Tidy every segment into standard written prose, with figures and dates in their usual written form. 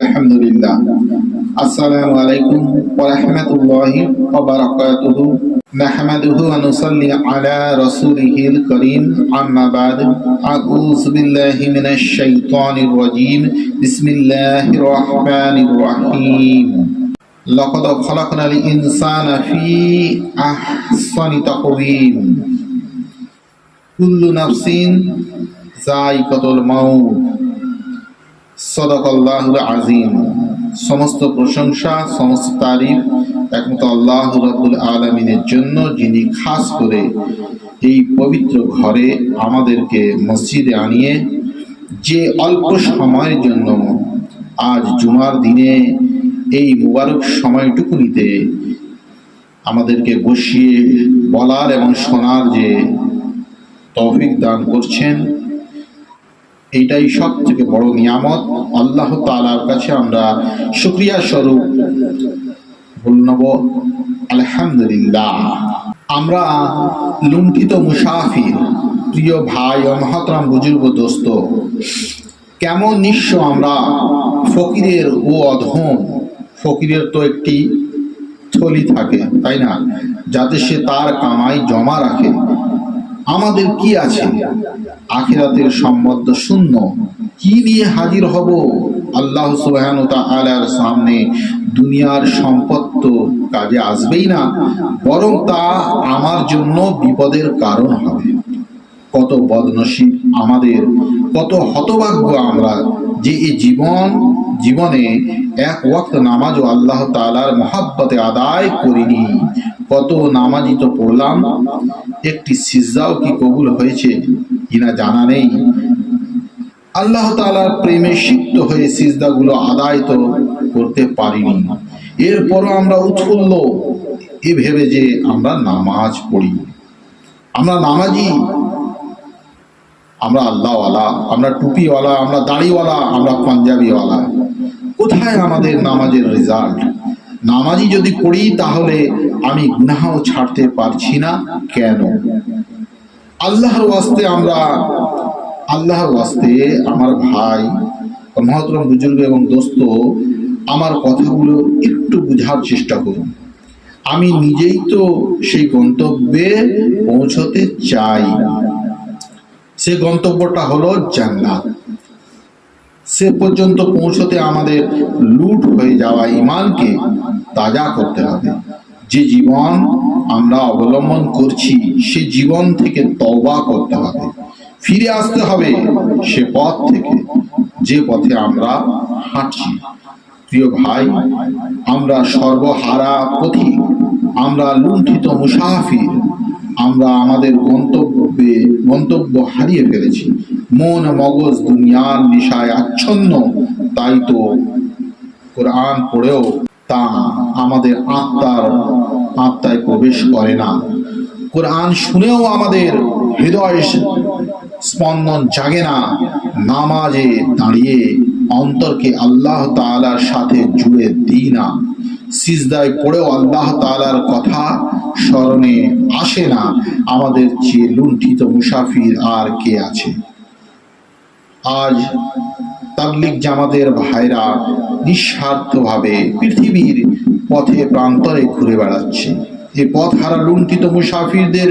আলহামদুলিল্লাহ। আসসালামু আলাইকুম ওয়া রাহমাতুল্লাহি ওয়া বারাকাতুহু। নাহমাদুহু ওয়া নুসাল্লি আলা রাসূলিহিল কারীম। আম্মা বা'দ। আউযু বিল্লাহি মিনাশ শাইতানির রাজীম। বিসমিল্লাহির রাহমানির রাহিম। লাকাদ খালাকনাল ইনসানা ফি আহসানি তাকওয়িম। কুল্লু নাফসিন যায়িকাতুল মাউত। সাদাকাল্লাহুল আযীম। সমস্ত প্রশংসা, সমস্ত তারিফ একমাত্র আল্লাহ রাব্বুল আলামিনের জন্য, যিনি খাস করে এই পবিত্র ঘরে আমাদেরকে মসজিদে আনিয়ে যে অল্প সময়ের জন্য আজ জুমার দিনে এই মুবারক সময়টুকুনিতে আমাদেরকে বসিয়ে বলার এবং শোনার যে তৌফিক দান করছেন, এইটাই সব থেকে বড় নিয়ামত। আল্লাহ তাআলার কাছে আমরা শুকরিয়া স্বরূপ বলব আলহামদুলিল্লাহ। আমরা লুণ্ঠিত মুসাফির, প্রিয় ভাই ও মহতরম বুজুর্গ দোস্ত, কেমন নিঃস্ব আমরা, ফকিরের ও অধম। ফকিরের তো একটি থলি থাকে, তাই না, যাতে সে তার কামাই জমা রাখে। আমাদের কি আছে? আখিরাতের সম্বন্ধ শূন্য। কি নিয়ে হাজির হব আল্লাহ সুবহানাহু ওয়া তাআলার সামনে? দুনিয়ার সম্পদ তো কাজে আসবেই না, বরং তা আমার জন্য বিপদের কারণ হবে। কত বদনসিব আমাদের, কত হতভাগ্য আমরা যে এই জীবনে এক ওয়াক্ত নামাজও আল্লাহ তাআলার মহব্বতে আদায় করিনি। কত নামাজই তো পড়লাম, একটি সিজদাও কি কবুল হয়েছে কিনা জানা নেই। আল্লাহ তাআলার প্রেমে সিক্ত হয়ে সিজদাগুলো আদায় তো করতে পারিনি। এরপরও আমরা উৎফুল্ল এ ভেবে যে আমরা নামাজ পড়ি, আমরা নামাজি, আমরা আল্লাহওয়ালা, আমরা টুপিওয়ালা, আমরা দাড়িওয়ালা, আমরা পাঞ্জাবিওয়ালা। কোথায় আমাদের নামাজের রেজাল্ট? নামাজি যদি পড়ি তাহলে আমি গুনাহও ছাড়তে পারছি না কেন? আল্লাহর ওয়াস্তে আমার ভাই মহতরম বুজুর্গ এবং দোস্ত, আমার কথাগুলো একটু বুঝার চেষ্টা করুন। আমি নিজেই তো সেই গন্তব্যে পৌঁছতে চাই। সে গন্তব্যটা হলো জান্নাত। সে পর্যন্ত পৌঁছতে আমাদের লুট হয়ে যাওয়া ঈমানকে তাজা করতে হবে। যে জীবন আমরা অবলম্বন করছি সে জীবন থেকে তওবা করতে হবে, ফিরে আসতে হবে সে পথ থেকে যে পথে আমরা হাঁটছি। প্রিয় ভাই, আমরা সর্বহারা পথিক, আমরা লুণ্ঠিত মুসাফির, আমরা আমাদের গন্তব্য হারিয়ে ফেলেছি। মন মগজ দুনিয়ার নেশায় আচ্ছন্ন, তাই তো কোরআন পড়েও তা আমাদের আত্মায় প্রবেশ করে না। কোরআন শুনেও আমাদের হৃদয় স্পন্দন জাগে না। নামাজে দাঁড়িয়ে অন্তরকে আল্লাহ তাআলার সাথে জুড়ে দিই না। সিজদায় পড়েও আল্লাহ তাআলার কথা স্মরণে আসে না। আমাদের চেয়ে লুণ্ঠিত মুসাফির আর কে আছে? আজ তাবলীগ জামাতের ভাইরা নিঃস্বার্থভাবে পৃথিবীর পথে প্রান্তরে ঘুরে বেড়াচ্ছে এই পথ হারা লুণ্ঠিত মুসাফিরদের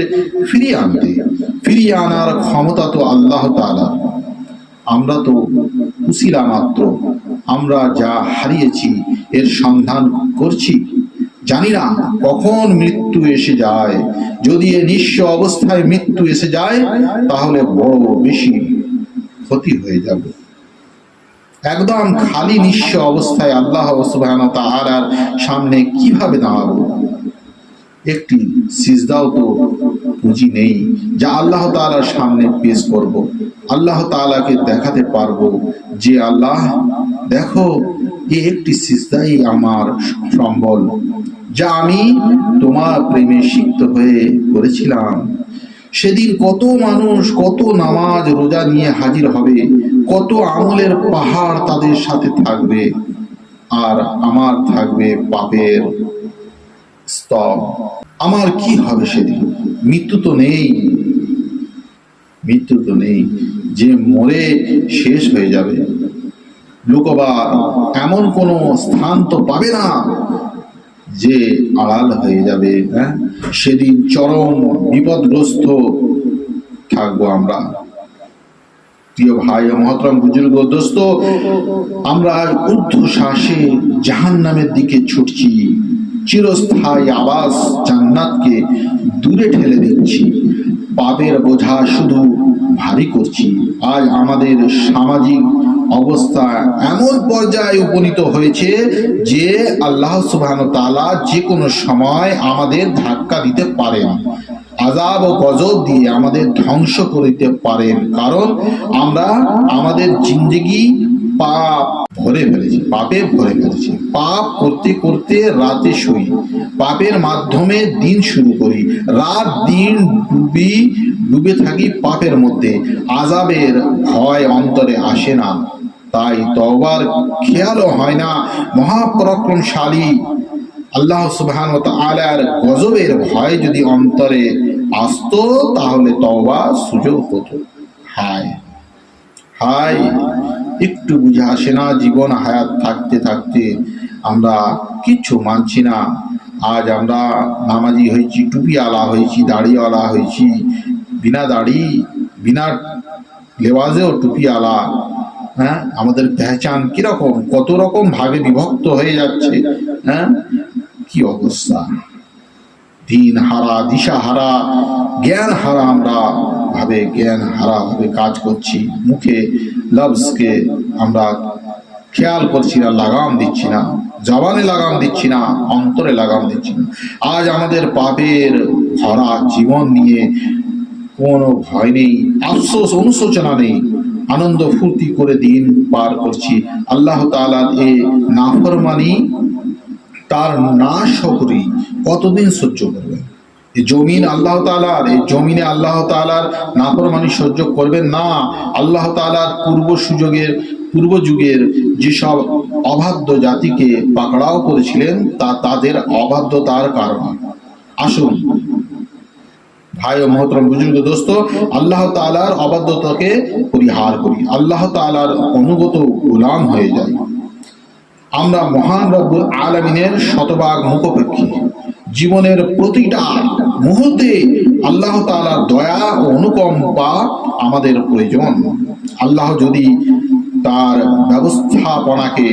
ফিরিয়ে আনার ক্ষমতা তো আল্লাহ তাআলার। আমরা তো উসিলা মাত্র। আমরা যা হারিয়েছি এর সন্ধান করছি, জানি না কখন মৃত্যু এসে যায়। যদি এ নিঃস্ব অবস্থায় মৃত্যু এসে যায় তাহলে বড় বেশি ক্ষতি হয়ে যাবে। একদম খালি নিঃস্ব অবস্থায় আল্লাহ সুবহানাহু ওয়া তাআলার সামনে কিভাবে দাঁড়াবো? একটি সিজদাও তো পুঁজি নেই যা আল্লাহ তাআলার সামনে পেশ করব, আল্লাহ তাআলাকে দেখাতে পারবো যে আল্লাহ দেখো, এই একটি সিজদাই আমার সম্বল, যা আমি তোমার প্রেমে সিক্ত হয়ে করেছিলাম। সেদিন কত মানুষ কত নামাজ রোজা নিয়ে হাজির হবে, কত আমলের পাহাড় তাদের সাথে থাকবে, আর আমার থাকবে পাপের স্তব। আমার কি হবে সেদিন? মৃত্যু তো নেই যে মরে শেষ হয়ে যাবে। লুকোবার এমন কোনো স্থান তো পাবে না যে আড়াল হয়ে যাবে। সেদিন চরম বিপদগ্রস্ত থাকবো আমরা। প্রিয় ভাই ও মহতরম বুজুর্গ দোস্ত, আমরা ঊর্ধ্বশ্বাসে জাহান্নামের দিকে ছুটছি, চিরস্থায়ী আবাস জান্নাতকে দূরে ঠেলে দিচ্ছি, পাপের বোঝা শুধু ভারী করছি। আজ আমাদের সামাজিক অবস্থা এমন পর্যায়ে উপনীত হয়েছে যে আল্লাহ সুবহানাহু ওয়া তাআলা যে কোনো সময় আমাদের ধাক্কা দিতে পারেন, আযাব ও গজব দিয়ে আমাদের ধ্বংস করে দিতে পারেন। কারণ আমরা আমাদের জিন্দেগি পাপে ভরে ফেলেছি। পাপ করতে করতে রাতে শুই, পাপের মাধ্যমে দিন শুরু করি, রাত দিন ডুবে থাকি পাপের মধ্যে। আযাবের ভয় অন্তরে আসে না, তাই তওবার খেয়ালও হয় না। মহাপরাক্রমশালী আল্লাহ সুবহানাহু ওয়া তাআলার গজবের ভয় যদি অন্তরে আসতো তাহলে তওবা সুযোগ হতো। হায় একটু বুঝে আসে না, জীবন হায়াত থাকতে থাকতে আমরা কিচ্ছু মানছি না। আজ আমরা নামাজি হয়েছি, টুপিওয়ালা হয়েছি, দাড়িওয়ালা হয়েছি, বিনা দাড়ি বিনা লেবাজেও টুপিওয়ালা। আমাদের পেহচান কিরকম, কত রকম ভাগে বিভক্ত হয়ে যাচ্ছে। কি অবস্থা! দিন হারা, দিশা হারা, জ্ঞান হারা আমরা জ্ঞান হারা ভাবে কাজ করছি। মুখে লফজকে আমরা খেয়াল করছি না, লাগাম দিচ্ছি না, জবানে লাগাম দিচ্ছি না, অন্তরে লাগাম দিচ্ছি না। আজ আমাদের পাপের ভরা জীবন নিয়ে কোনো ভয় নেই, আফসোস অনুশোচনা নেই, আনন্দ ফুর্তি করে দিন পার করছি। আল্লাহ তাআলার এই নাফরমানি, তার নাশকরি কতদিন সহ্য করবেন? এই জমিন আল্লাহ তাআলার, এই জমিনে আল্লাহ তাআলার নাফরমানি সহ্য করবেন না। আল্লাহ তাআলার পূর্ব যুগের যেসব অবাধ্য জাতিকে পাকড়াও করেছিলেন তা তাদের অবাধ্যতার কারণে। আসুন ভাই ও মহতরম বুজুর্গ দোস্ত, আল্লাহ তাআলার অবাধ্যতাকে পরিহার করি, আল্লাহ তাআলার অনুগত গোলাম হয়ে যাই। আমরা মহান রব্বুল আলামিনের শতভাগ মুখাপেক্ষী। জীবনের প্রতিটা মুহূর্তে আল্লাহ তাআলার দয়া ও অনুকম্পা আমাদের প্রয়োজন। আল্লাহ যদি তার ব্যবস্থাপনাকে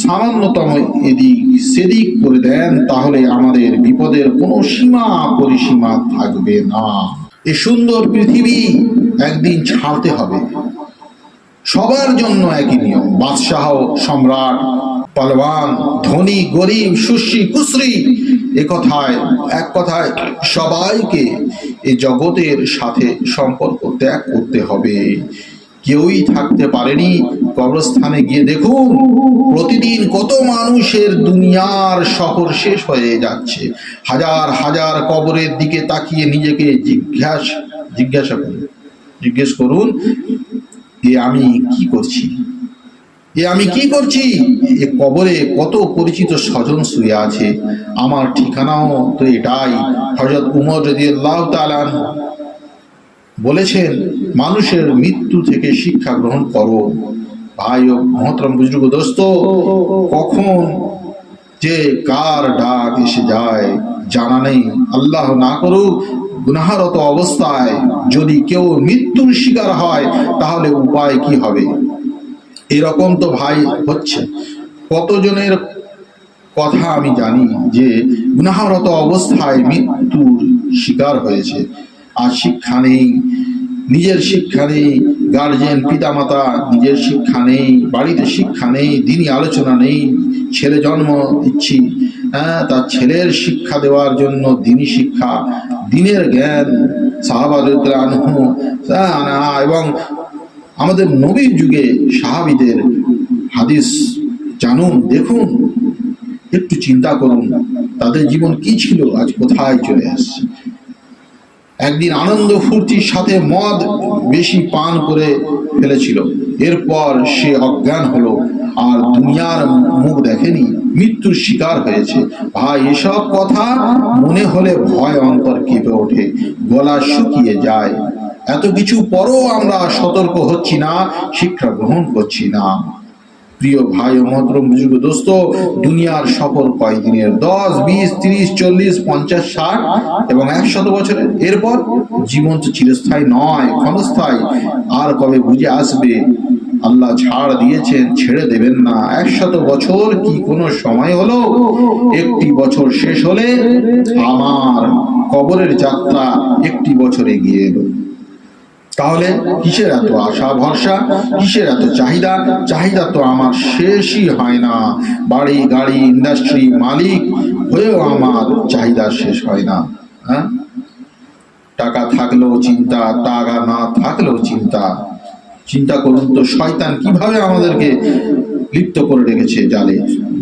সামান্যতম এদিক সেদিক করে দেন তাহলে আমাদের বিপদের কোনো সীমা পরিসীমা থাকবে না। এই সুন্দর পৃথিবী একদিন ছাড়তে হবে। সবার জন্য একই নিয়ম, বাদশাহ সম্রাট, পালওয়ান, ধনী গরিব, সুশী কুশ্রী, এক কথায় সবাইকে এই জগতের সাথে সম্পর্ক ত্যাগ করতে হবে। কেউই থাকতে পারেনি কবরস্থানে গিয়ে দেখুন প্রতিদিন কত মানুষের দুনিয়ার সফর শেষ হয়ে যাচ্ছে। হাজার হাজার কবরের দিকে তাকিয়ে নিজেকে জিজ্ঞেস করুন, আমি কি করছি? এ কবরে কত পরিচিত স্বজন শুয়ে আছে, আমার ঠিকানাও তো এটাই। হযরত উমর রাদিয়াল্লাহু তাআলা বলেছেন, মানুষের মৃত্যু থেকে শিক্ষা গ্রহণ করো। ভাই ও মহতরম বুজুর্গ দোস্ত, কখন যে কার ডাক এসে যায় জানা নেই। আল্লাহ না করুক গুনাহরত অবস্থায় যদি কেউ মৃত্যুর শিকার হয় তাহলে উপায় কি হবে? এরকম তো ভাই হচ্ছে। কতজনের কথা আমি জানি যে গুনাহরত অবস্থায় মৃত্যুর শিকার হয়েছে, আর শিক্ষা নেই, নিজের শিক্ষা নেই, গার্জেন পিতামাতা নিজের শিক্ষা নেই, বাড়িতে শিক্ষা নেই, দিনই আলোচনা নেই। ছেলে জন্ম দিচ্ছি, তার ছেলের শিক্ষা দেওয়ার জন্য দিনই শিক্ষা, দিনের জ্ঞান সাহাবা রাদিয়াল্লাহু আনহু এবং আমাদের নবীর যুগে সাহাবীদের হাদিস জানুন, দেখুন, একটু চিন্তা করুন তাদের জীবন কি ছিল, আজ কোথায় চলে আসছে। একদিন আনন্দ ফুর্তির সাথে মদ বেশি পান করে ফেলেছিল, এরপর সে অজ্ঞান হলো, আর দুনিয়ার মুখ দেখেনি, মৃত্যুর শিকার হয়েছে। ভাই, এসব কথা মনে হলে ভয় অন্তর কেঁপে ওঠে, গলা শুকিয়ে যায়। এত কিছু পরও আমরা সতর্ক হচ্ছি না, শিক্ষা গ্রহণ করছি না। প্রিয় ভাই ও মহতরম বুজুর্গ দোস্ত, দুনিয়ার সফর কয়দিনের? 10, 20, 30, 40, 50, 60 এবং 100 বছরের। এরপর জীবন তো চিরস্থায়ী নয়, ক্ষণস্থায়ী। আর কবে বুঝে আসবে আল্লাহ ছাড় দিয়েছেন, ছেড়ে দেবেন না। 100 বছর কি কোনো সময় হলো? একটি বছর শেষ হলে আমার কবরের যাত্রা একটি বছর এগিয়ে এলো। তাহলে কিসের এত আশা ভরসা, কিসের এত চাহিদা? চাহিদা তো আমার শেষই হয় না। বাড়ি গাড়ি ইন্ডাস্ট্রি মালিক হয়েও আমার চাহিদা শেষ হয় না। হ্যাঁ, টাকা থাকলেও চিন্তা, টাকা না থাকলেও চিন্তা। চিন্তা করুন তো, শয়তান কিভাবে আমাদেরকে লিপ্ত করে রেখেছে জালে।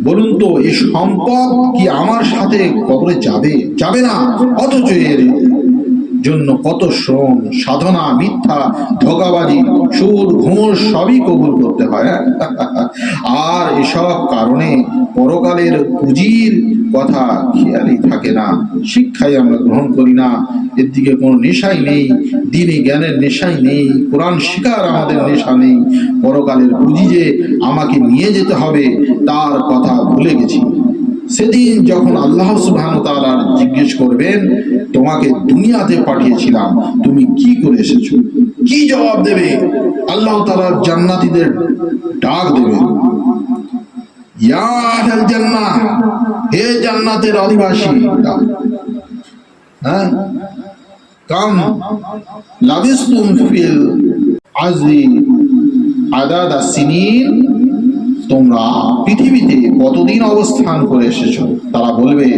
বলুন তো, এই সম্পদ কি আমার সাথে কবরে যাবে? যাবে না। অথচ এর জন্য কত শ্রম, সাধনা, মিথ্যা, ধোঁকাবাজি, সুদ, ঘুষ সবই কবুল করতে হয়। আর এসব কারণে পরকালের পুঁজির কথা খেয়ালই থাকে না। শিক্ষাই আমরা গ্রহণ করি না, এর দিকে কোনো নেশাই নেই, দ্বীনি জ্ঞানের নেশাই নেই, কোরআন শিখার আমাদের নেশা নেই। পরকালের পুঁজি যে আমাকে নিয়ে যেতে হবে তার কথা ভুলে গেছি। সেদিন যখন আল্লাহ সুবহানাহু ওয়া তাআলা জিজ্ঞেস করবেন, তোমাকে দুনিয়াতে পাঠিয়েছিলাম, তুমি কি করে এসেছো? কি জবাব দেবে? আল্লাহ তাআলা জান্নাতীদের ডাক দেবেন, ইয়া আহলাল জান্নাহ, হে জান্নাতের অধিবাসী। হ্যাঁ, কাম লাবিস্তুম ফিল আরদি আদাদা সিনিন, তোমরা পৃথিবীতে কতদিন অবস্থান করে এসেছো? তারা বলবে,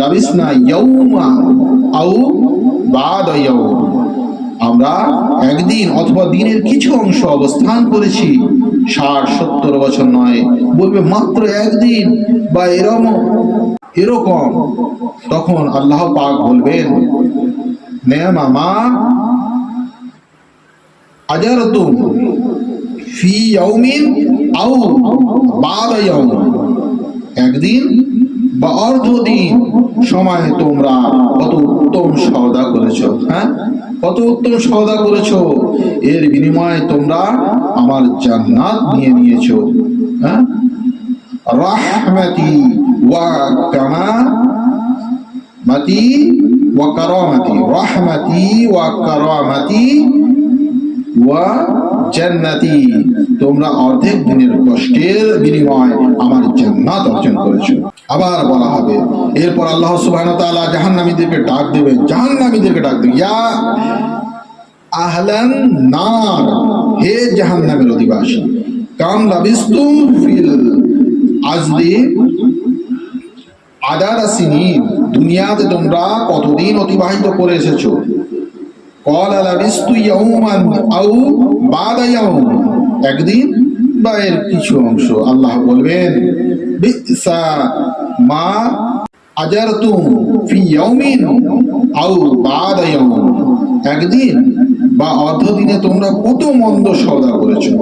লাবিসনা ইয়াউমা আও বা'দা ইয়াউম, আমরা একদিন অথবা দিনের কিছু অংশ অবস্থান করেছি। 60-70 বছর নয়। বলবে মাত্র একদিন বা এরকম। তখন আল্লাহ পাক বলবেন, নেমা মা আজারতুম ফি ইয়াউমিন আও বা'দা ইয়াউম, একদিন বা অর্ধদিন সময় তোমরা কত উত্তম সওদা করেছো। হ্যাঁ, কত উত্তম সওদা করেছো। এর বিনিময়ে তোমরা আমার জান্নাত নিয়ে নিয়েছো। হ্যাঁ, রাহমাতি ওয়া কারামাতি ওয়া কারামাতি, রাহমাতি ওয়া কারামাতি ওয়া জান্নাতি, তোমরা অর্ধেক দিনের কষ্টের বিনিময় আমার জান্নাত অর্জন করেছো। আবার বলা হবে, এরপর আল্লাহ সুবহানাহু ওয়া তাআলা জাহান্নামীদেরকে ডাক দেবেন, ইয়া আহলান নার, হে জাহান্নামের অধিবাসী, কাম লাবিস্তুম ফিল আজদি আদাদা সিনিন, দুনিয়াতে তোমরা কতদিন অতিবাহিত করে এসেছো? ক্বালা লাবিস্তু ইয়াওমান আও বা'দা ইয়াওম, একদিন বা এর কিছু অংশ। আল্লাহ বলবেন, বিসা মা আজারতুম ফি ইয়াওমিন আও বা'দা ইয়াওম, একদিন বা অর্ধদিনে তোমরা কত মন্দ সওদা করেছো।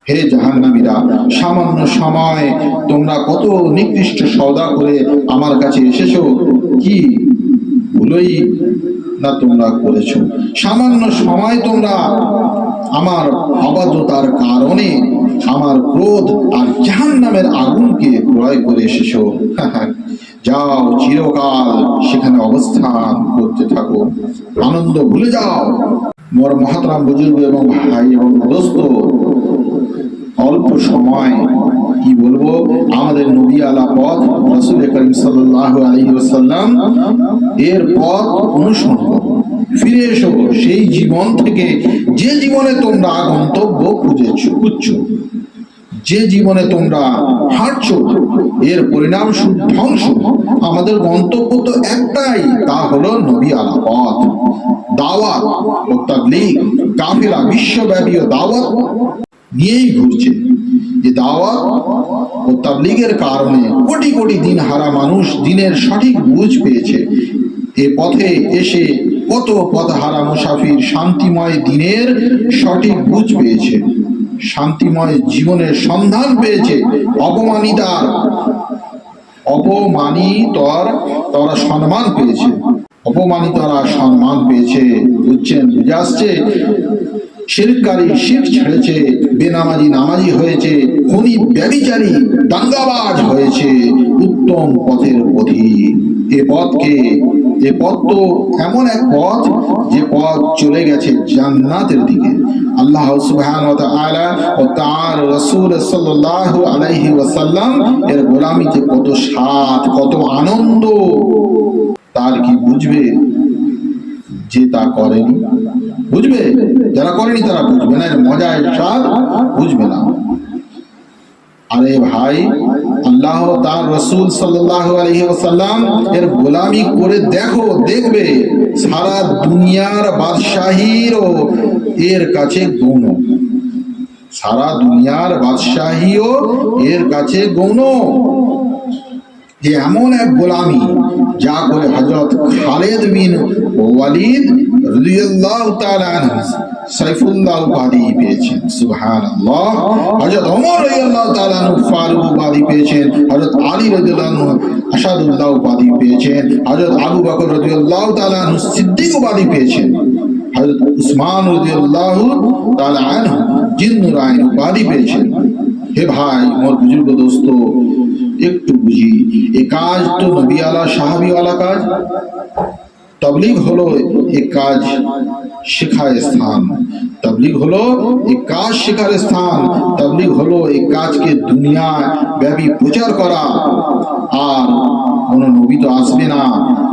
হে জাহান্নামীরা, সামান্য সময় তোমরা কত নিকৃষ্ট সওদা করে আমার কাছে এসেছো। কি ভুলই না তোমরা করেছো। সামান্য সময় তোমরা আমার অবাধ্যতার কারণে আমার ক্রোধ আর জাহান্নামের আগুনকে ক্রয় করে এসেছো। যাও, চিরকাল সেখানে অবস্থান করতে থাকো, আনন্দ ভুলে যাও। মোর মহতরম বুজুর্গ এবং ভাই এবং দোস্ত, অল্প সময় কি বলবো, আমাদের নবী আলা পথ রাসূল করিম সাল্লাল্লাহু আলাইহি ওয়াসাল্লাম এর পথ অনুসরণ করো। ফিরে এসো সেই জীবন থেকে যে জীবনে তোমরা গন্তব্য খুঁজছো, যে জীবনে তোমরা হাঁটছো, এর পরিণাম শুধু ধ্বংস। আমাদের গন্তব্য তো একটাই, তা হলো নবী আলা পথ, দাওয়াত ও তাবলীগ। কাফেলা বিশ্বব্যাপী দাওয়াত নিয়েই ঘুরছে। যে দাওয়াত ও তাবলীগের কারণে কোটি কোটি দিন হারা মানুষ দিনের সঠিক বুঝ পেয়েছে। এ পথে এসে কত পথহারা মুসাফির শান্তিময় দিনের সঠিক বুঝ পেয়েছে, শান্তিময় জীবনের সন্ধান পেয়েছে। অপমানিতরা সম্মান পেয়েছে, অপমানিতরা সম্মান পেয়েছে। বুঝছেন, বুঝে আসছে। শিরককারী শিরক ছেড়েছে, বেনামাজি নামাজি হয়েছে, খুনি, ব্যভিচারী, দাঙ্গাবাজ হয়েছে উত্তম পথের পথিক। এ পথ তো এমন এক পথ যে পথ চলে গেছে জান্নাতের দিকে। আল্লাহ সুবহানাহু ওয়া তাআলা ও তার রাসূল সাল্লাল্লাহু আলাইহি ওয়াসাল্লাম এর গোলামিতে কত স্বাদ, কত আনন্দ, তার কি বুঝবে যে তা করেনি? বুঝবে? যারা করেনি তারা বুঝবে না, এর মজা, এর স্বাদ বুঝবে না। আরে ভাই, আল্লাহ তার রাসূল সাল্লাল্লাহু আলাইহি ওয়াসাল্লাম এর গোলামি করে দেখো, দেখবে সারা দুনিয়ার বাদশাহীও এর কাছে গৌণ। সারা দুনিয়ার বাদশাহীও এর কাছে গৌণ। যে এমন এক গোলামি যা করে হযরত খালিদ বিন ওয়ালিদ রাদিয়াল্লাহু তাআলা আনহু সাইফুল্লাহ উপাধি পেয়েছেন। সুবহানাল্লাহ। হযরত ওমর রাদিয়াল্লাহু তাআলা আনহু ফারুক উপাধি পেয়েছেন। হযরত আলী রাদিয়াল্লাহু আনহু আসাদুল্লাহ উপাধি পেয়েছেন। হযরত আবু বকর রাদিয়াল্লাহু তাআলা আনহু সিদ্দিক উপাধি পেয়েছেন। হযরত উসমান রাদিয়াল্লাহু তাআলা আনহু জিন্নুরাইন উপাধি পেয়েছেন। হে ভাই, মোর বুজুর্গ দোস্ত, একটু বুঝি, এ কাজ তো নবীওয়ালা সাহাবীওয়ালা কাজ। তবলিগ হলো এক কাজ শেখার স্থান, তবলিগ হলো এক কাজ শেখার স্থান, তবলিগ হলো এই কাজকে দুনিয়া ব্যাপী প্রচার করা। আর কোন নবী তো আসবে না,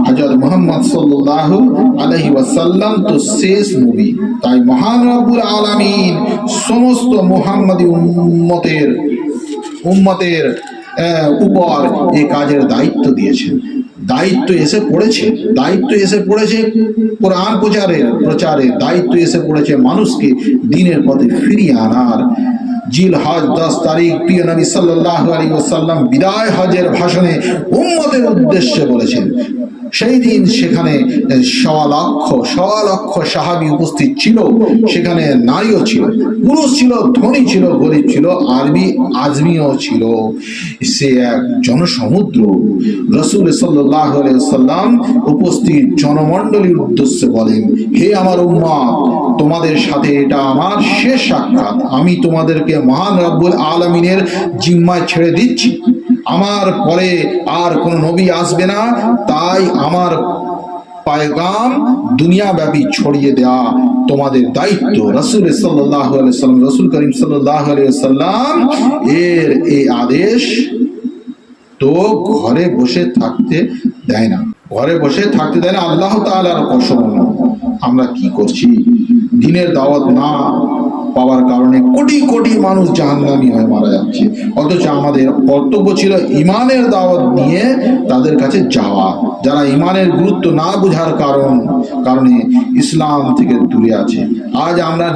হযরত মুহাম্মদ সাল্লাল্লাহু আলাইহি ওয়াসাল্লাম তো শেষ নবী। তাই মহান রব্বুল আলামিন সমস্ত মুহাম্মাদি উম্মতের উপর এই কাজের দায়িত্ব দিয়েছেন। দায়িত্ব এসে পড়েছে কোরআন প্রচারের দায়িত্ব এসে পড়েছে মানুষকে দিনের পথে ফিরিয়ে আনার। জিলহজ 10 তারিখ প্রিয় নবী সাল্লাল্লাহু আলাইহি ওয়াসাল্লাম বিদায় হজের ভাষণে উম্মতের উদ্দেশ্যে বলেছেন। সেই দিন সেখানে সওয়া লক্ষ সাহাবী উপস্থিত ছিল। সেখানে নারীও ছিল, পুরুষ ছিল, ধনী ছিল, গরিব ছিল, আরবি আজমিও ছিল। সে এক জনসমুদ্র। রাসূল সাল্লাল্লাহু আলাইহি ওয়াসাল্লাম উপস্থিত জনমণ্ডলীর উদ্দেশ্যে বলেন, হে আমার উম্মত, তোমাদের সাথে এটা আমার শেষ সাক্ষাৎ। আমি তোমাদেরকে মহান রব্বুল আলামিনের জিম্মায় ছেড়ে দিচ্ছি। আমার পরে আর কোন নবী আসবে না, তাই আমার পায়গাম দুনিয়া ব্যাপী ছড়িয়ে দেওয়া তোমাদের দায়িত্ব। রাসূল সাল্লাল্লাহু আলাইহি ওয়াসাল্লাম, রাসূল করিম সাল্লাল্লাহু আলাইহি ওয়াসাল্লাম এর এই আদেশ তো ঘরে বসে থাকতে দেয় না, আল্লাহ তাআলার কসম। আমরা কি করছি? দ্বীনের দাওয়াত না পাওয়ার কারণে কোটি কোটি মানুষ জাহান্নামী হয়ে মারা যাচ্ছে, অথচ আমাদের কর্তব্য ছিল ঈমানের দাওয়াত নিয়ে তাদের কাছে যাওয়া। যারা ঈমানের গুরুত্ব না বোঝার কারণে ইসলাম থেকে দূরে আছে। আজ আমরা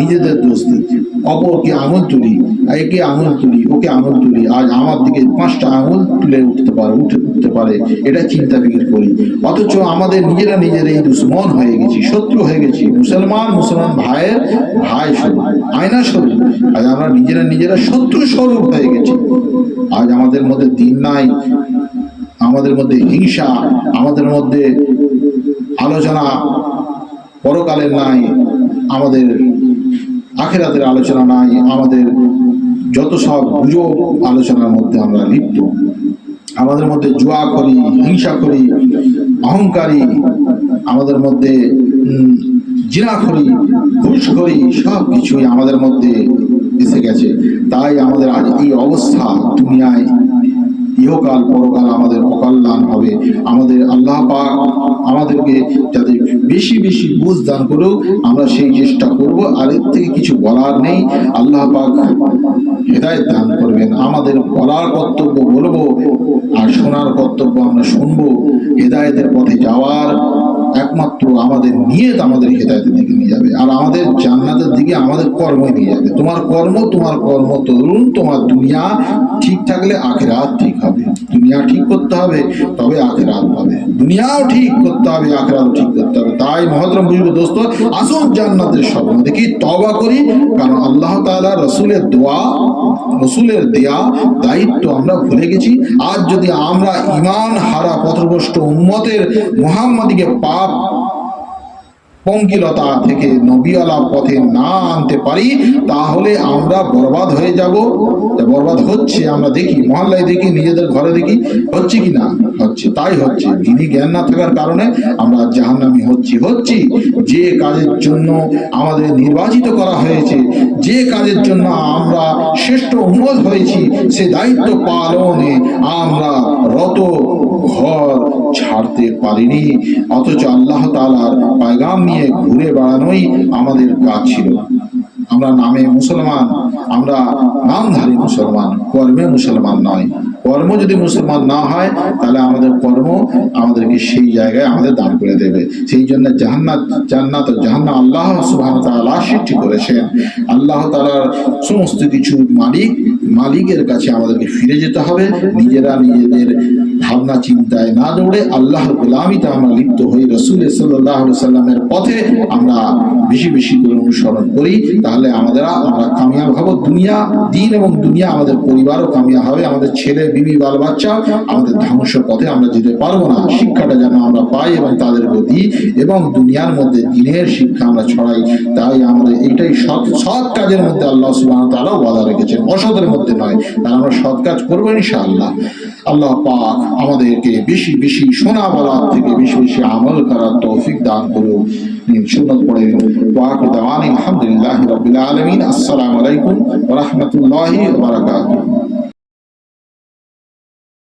নিজেদের দোষ দিই, অপরকে আঙুল তুলি, একে আঙুল তুলি, ওকে আঙুল তুলি। আজ আমার দিকে 5টা আঙুল তুলে উঠতে পারে, এটা চিন্তা ফিকির করি। অথচ আমাদের নিজেরাই দুশ্মন হয়ে গেছি, শত্রু হয়ে গেছি। মুসলমান ভাইয়ের ভাই স্বরূপ, আয়না স্বরূপ। আজ আমরা নিজেরা শত্রু স্বরূপ হয়ে গেছি। আজ আমাদের মধ্যে দিন নাই, আমাদের মধ্যে হিংসা, আমাদের মধ্যে আলোচনা পরকালের নাই, আমাদের আখিরাতের আলোচনা নাই, আমাদের যত সব গুজব আলোচনার মধ্যে আমরা লিপ্ত। আমাদের মধ্যে জুয়া করি, হিংসা করি, অহংকারী, আমাদের মধ্যে জিনা করি, ঘুষ করি, সব কিছুই আমাদের মধ্যে এসে গেছে। তাই আমাদের আজ এই অবস্থা। দুনিয়ায় ইহকাল পরকাল আমাদের অকল্যাণ হবে। আমাদের আল্লাহ পাক আমাদেরকে যাতে বেশি বেশি বুঝ দান করুক, আমরা সেই চেষ্টা করব। আর এর থেকে কিছু বলার নেই। আল্লাহ পাক হেদায়েত দান করবেন। আমাদের বলার কর্তব্য বলবো, আর শোনার কর্তব্য আমরা শুনবো। হেদায়েতের পথে যাওয়ার একমাত্র আমাদের নিয়ত আমাদের হেদায়েতের দিকে নিয়ে যাবে, আর আমাদের জান্নাতের দিকে আমাদের কর্মই নিয়ে যাবে। তোমার কর্ম তরুণ, তোমার দুনিয়া ঠিক থাকলে আখিরাত ঠিক হবে। দুনিয়া ঠিক করতে হবে, তবে আখিরাত পাবে। দুনিয়াও ঠিক করতে হবে, আখিরাতও ঠিক করতে হবে। তাই মহতরম বুজুর্গ দোস্ত, আসুন জান্নাতের স্বপ্ন দেখি, তওবা করি। কারণ আল্লাহ তাআলা রসুলের দেয়া দায়িত্ব আমরা ভুলে গেছি। আজ যদি আমরা ঈমান হারা পথভ্রষ্ট উম্মতের মুহাম্মাদিকে পঙ্কিলতা থেকে নবীওয়ালা পথে না আনতে পারি, তাহলে আমরা বরবাদ হয়ে যাব। বরবাদ হচ্ছে, আমরা দেখি, মহল্লায় দেখি, নিজেদের ঘরে দেখি, হচ্ছে কি না হচ্ছে? তাই হচ্ছে। দিনী জ্ঞান না থাকার কারণে আমরা জাহান্নামী হচ্ছি। যে কাজের জন্য আমাদের নির্বাচিত করা হয়েছে, যে কাজের জন্য আমরা শ্রেষ্ঠ উম্মত হয়েছি, সে দায়িত্ব পালনে আমরা রত ঘর ছাড়তে পারিনি, অথচ আল্লাহ তাআলার পয়গাম নিয়ে ঘুরে বেড়ানোই আমাদের কাজ ছিল। আমরা নামে মুসলমান, আমরা নামধারী মুসলমান, কর্মে মুসলমান নয়। কর্ম যদি মুসলমান না হয়, তাহলে আমাদের কর্ম আমাদেরকে সেই জায়গায় আমাদের দান করে দেবে। সেই জন্য জান্নাত ও জাহান্নাম আল্লাহ সুবহানাহু ওয়া তাআলা সৃষ্টি করেছেন। আল্লাহ তাআলার সমস্ত কিছুর মালিকের কাছে আমাদেরকে ফিরে যেতে হবে। নিজেরা নিজেদের ভাবনা চিন্তায় না দৌড়ে আল্লাহর গোলামিতে আমরা লিপ্ত হই, রাসূল সাল্লাল্লাহু আলাইহি সাল্লামের পথে আমরা বেশি বেশি করে অনুসরণ করি, তাহলে আমরা কামিয়াব হব। দিন এবং দুনিয়া, আমাদের পরিবারও কামিয়াব হবে, আমাদের ছেলে বিবি বাল বাচ্চা আমাদের ধ্বংস পথে আমরা যেতে পারবো না। শিক্ষাটা যেন আমরা পাই এবং তাদের গতি এবং দুনিয়ার মধ্যে দিনের শিক্ষা আমরা ছড়াই। তাই আমাদের এইটাই সৎ কাজের মধ্যে আল্লাহ সুবহানাহু ওয়া তাআলা ওয়াদা রেখেছেন, অসতের মধ্যে নয়। তাই আমরা সৎ কাজ করবো ইনশাআল্লাহ। আল্লাহ পাক আমাদেরকে বেশি বেশি শোনা বলার থেকে বেশি বেশি আমল করার তৌফিক দান করুন। সুন্নাত পড়ে আলহামদুলিল্লাহি রাব্বিল আলামিন। আসসালামু আলাইকুম ওয়া রাহমাতুল্লাহি ওয়া বারাকাতুহু।